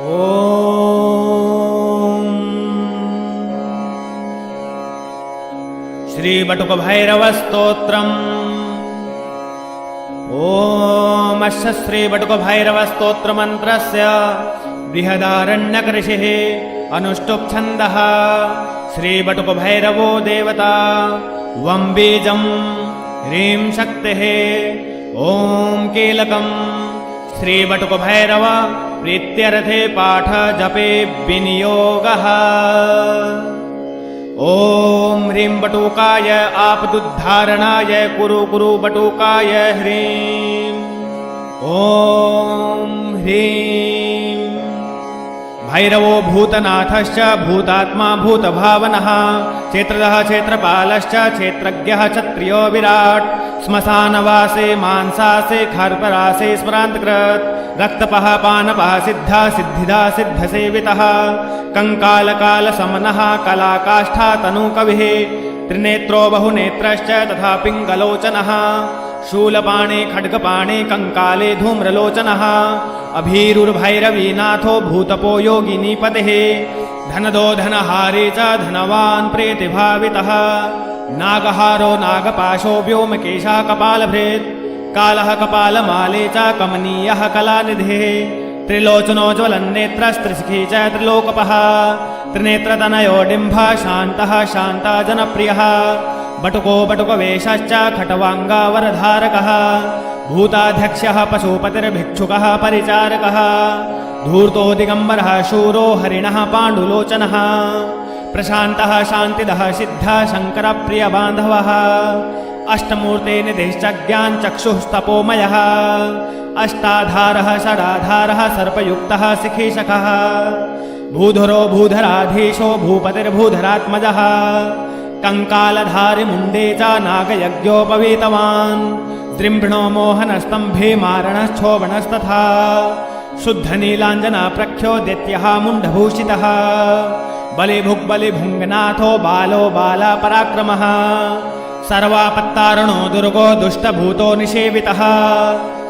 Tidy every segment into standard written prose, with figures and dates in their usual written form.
ओम श्री बटुक भैरव स्तोत्रम्। ओम अस्य श्री बटुक भैरव स्तोत्र मंत्रस्य बृहदारण्यक ऋषिः अनुष्टुप् छन्दः। श्री बटुक भैरवो देवता वं बीजं ह्रीं शक्तिः ओम कीलकम्। श्री बटुक भैरव प्रीत्यर्थे पाठ जपे विनियोगः। ओम ह्रीं बटुकाय आपदुद्धारणाय कुरु बटुकाय ह्रीं। ओम ह्रीं भैरवो भूतनाथश्च भूतात्मा भूतभावनः क्षेत्रदः क्षेत्रपालश्च क्षेत्रज्ञः क्षत्रियो विराट्। श्मशानवासे मांसासे खर्परासे स्मरान्तकृत् रक्तपः पानपः सिद्धा सिद्धिदा सिद्धसेवितः कंकालकालसमनः कलाकाष्ठा तनूकविः त्रिनेत्रो बहुनेत्रश्च तथा पिङ्गलोचनः शूलपाणे खड्गपाणे कंकाले धूम्रलोचनः अभीरुर्भैरवीनाथो भूतपो योगिनीपतिः धनदो धनहारे च धनवान् प्रेतिभावितः नागहारो नागपाशो व्योमकेशः कपालभृत् कालः कपालमाले च कमनीयः कलानिधिः त्रिलोचनो ज्वलन्नेत्रस्त्रिशिखी च त्रिलोकपः त्रिनेत्रतनयो डिम्भः शान्तः शान्ता जनप्रियः बटुको बटुकवेषश्च खट्वाङ्गावरधारकः भूताध्यक्षः पशुपतिर्भिक्षुकः परिचारकः धूर्तो दिगम्बरः शूरो हरिणः पाण्डुलोचनः प्रशान्तः शान्तिदः सिद्धः शङ्करप्रियबान्धवः अष्टमूर्ते निधिश्चज्ञानचक्षुस्तपोमयः अष्टाधारः षडाधारः सर्पयुक्तः शिखीशखः भूधरो भूधराधीशो भूपतिर्भूधरात्मजः कंकालधारिमुण्डे च नागयज्ञोपवीतवान् दृम्भणो मोहनस्तम्भे मारणश्चोबणस्तथा शुद्धनीलाञ्जनाप्रख्यो दैत्यः मुण्डभूषितः बलिभुग्बलिभुङ्गनाथो बालो बालापराक्रमः सर्वापत्तारणो दुर्गो दुष्टभूतो निषेवितः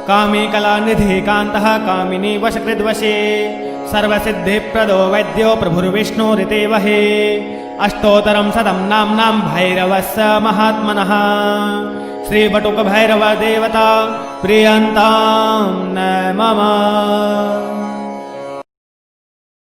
कामी कलानिधिः कान्तः कामिनी वशकृद्वशे सर्वसिद्धिप्रदो वैद्यो प्रभुर्विष्णुरितेवहे अष्टोत्तरं शतं नाम्नां भैरवस्य महात्मनः श्री बटुक भैरव देवता प्रियन्तां न मम।